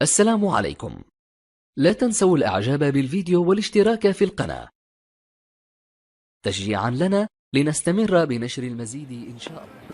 السلام عليكم. لا تنسوا الاعجاب بالفيديو والاشتراك في القناة تشجيعا لنا لنستمر بنشر المزيد إن شاء الله.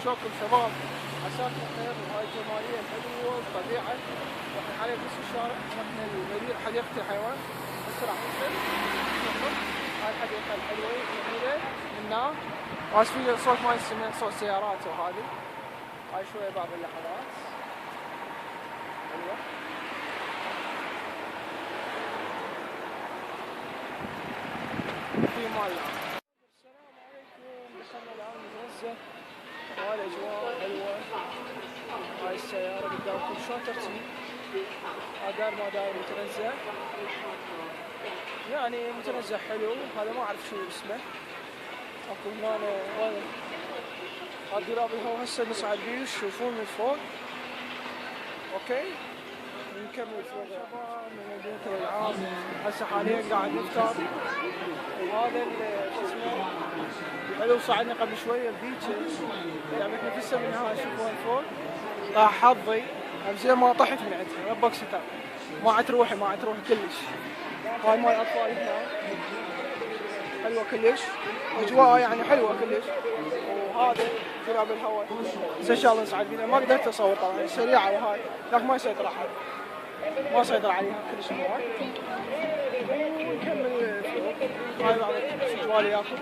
شكرا شباب، عساكم بخير. وهاي جمالية حلوة وطبيعة. واحنا حاليا بنص الشارع، رحنا لمدينة حديقة الحيوان. هسه راح نوصل. هاي الحديقة الحلوة الجميلة منها. واسفين الصوت ما يسمع، صوت سيارات وهذه. هاي شوية بعض اللحظات. حلوة. في مال. السلام عليكم، دخلنا الآن المنزه. والاجواء حلوه. هاي السياره قدامكم شلون ترتيب. دار ما دار متنزه، يعني متنزه حلو. هذا ما اعرف شو اسمه. اكو هنا هذا دولاب الهواء. هسه نصعد بيه تشوفون من فوق. اوكي نكمل فوق من مدينة العاب. هسه حاليا قاعد نفطر، وهذا شو اسمه حلو صعدنا قبل شويه بيتش لعبتنا في السما بالنهايه. شوفوا فوق طاح حظي زين ما طحت من عندها ربك ستار، ما عاد تروحي كلش. هاي مال اطفال هنا حلوه كلش، اجواء يعني حلوه كلش. وهذا تلعب الهواء بس ان شاء الله نصعد فيها. ما قدرت اصور طبعا سريعه وهاي لكن ما يسيطر احد، ما سيطر عليها كلش هواي. ونكمل فوق. هاي بعض الجوال ياكل.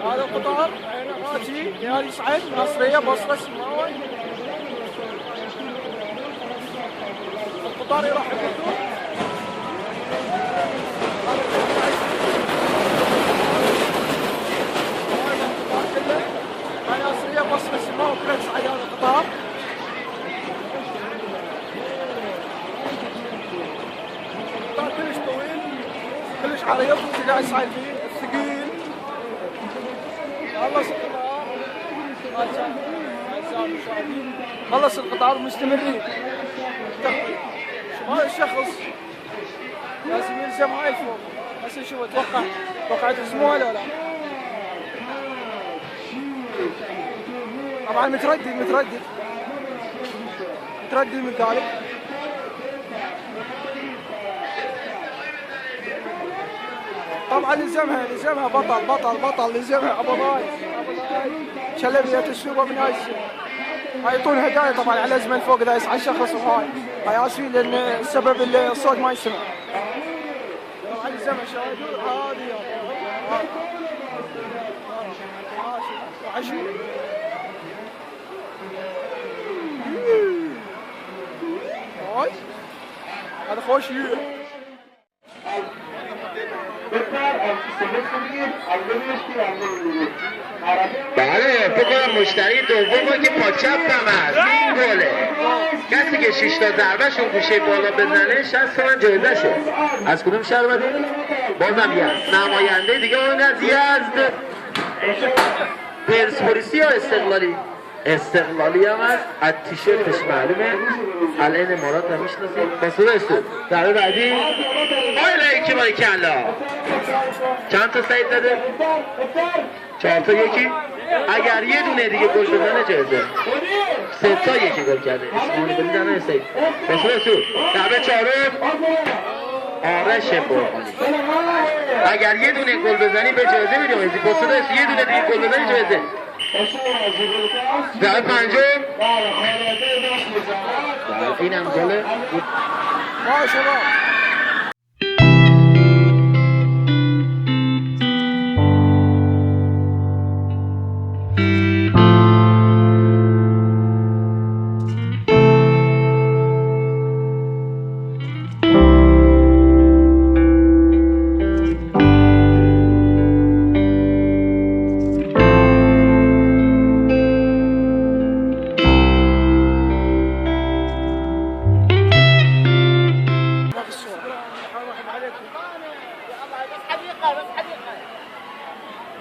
هذا القطار عينغاتي يا يصعد ناصريه بصره سماوي. القطار يروح الحدود. هذا القطار كله ناصريه بصره سماوي كله تصعد هذا القطار. القطار كلش طويل كلش عريض قاعد يصعد فيه الثقيل. خلص القطار مستمرين. هذا الشخص لازم يلزم هاي الفوق. هسه شوف اتوقع تلزموها ولا لا؟ طبعا متردد من ذلك. طبعا لزمها بطل لزمها ابو ضاي شلبيه الشوبه من هاي هاي يعطون هدايا طبعا على ازمه فوق اذا يصعد شخص. وهاي اسفين لان السبب الصوت ما يسمع. طبعا لزمها شاهد هذه عشية هذا خوش بله فکر مشتری دوم که پاچپ هم هست این گله کسی که 6 تا ضربه‌شون گوشه بالا بزنه 60 تومن جایزه شد. از کدوم شهر اومدید؟ بازم یزد. نماینده دیگه اون از یزد پرسپولیسی یا استقلالی؟ استقلالی هم هست، از تیشرتش معلومه. الان امارات هم میشناسید. بسوره استو ضربه بعدی لايك باریکلا. چند تا سعید داده؟ 4 تا یکی. اگر یه دونه دیگه گل بزنه جایزه. 3 تا یکی گل کرده. اسمانی گلی دانه سعید. بسوره استو ضربه چهارم آرش برهانی. اگر یه دونه گل بزنی به جایزه میدیم. بسوره استو یه دونه دیگه گل بزنی جایزه. ضربه پنجم اینم گله.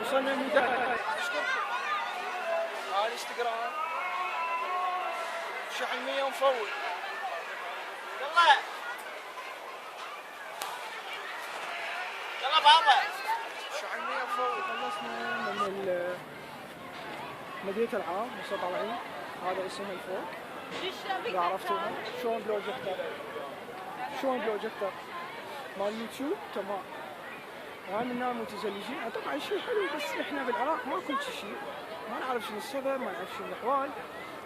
وصلنا مدينة. هاي الاشتراك شحن 100 ومفول. يلا يلا بابا شحن 100 ومفول. خلصنا من مدينة العاب بس طالعين. هذا اسمه الفلوق اذا عرفتوها. شلون بروجيكتر مال اليوتيوب تمام. وهاي من الناس متزلجين. طبعا شيء حلو بس احنا بالعراق ما كل شيء. ما نعرف شنو السبب، ما نعرف شنو الاحوال،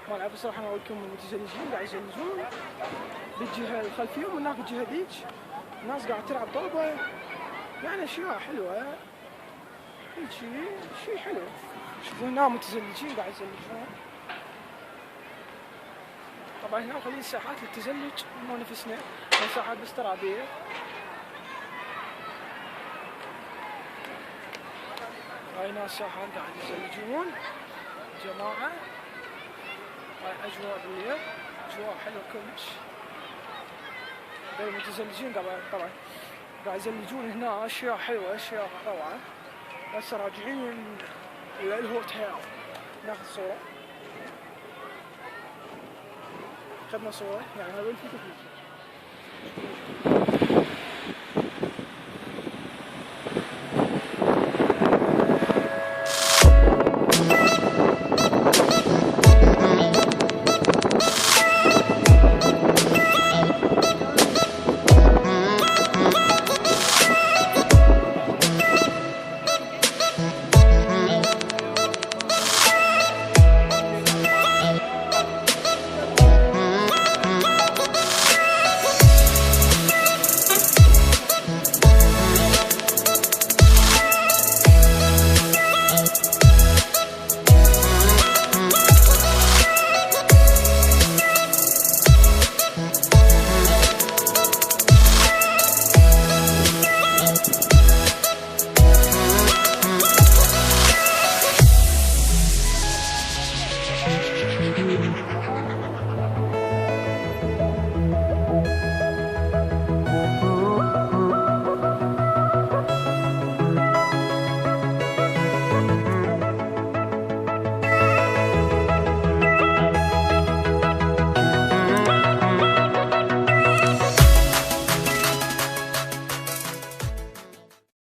ما نعرف بصراحه. انا اقول لكم المتزلجين قاعد يزلجون بالجهه الخلفيه ومن هناك الجهه ذيك الناس قاعد تلعب طوبه. يعني اشياء حلوه هيك شيء حلو. شوفوا هنا متزلجين قاعد يزلجون. طبعا هنا خليل ساحات للتزلج مو نفسنا، ساحات بس ترابيه. هاي ناس ساحات قاعد يزلجون جماعة. هاي أجواء بالليل، أجواء حلوة كلش. المتزلجين طبعا قاعد يزلجون هنا أشياء حلوة، أشياء روعة. هسه راجعين للهوتيل ناخذ صورة. أخذنا صورة يعني هذول في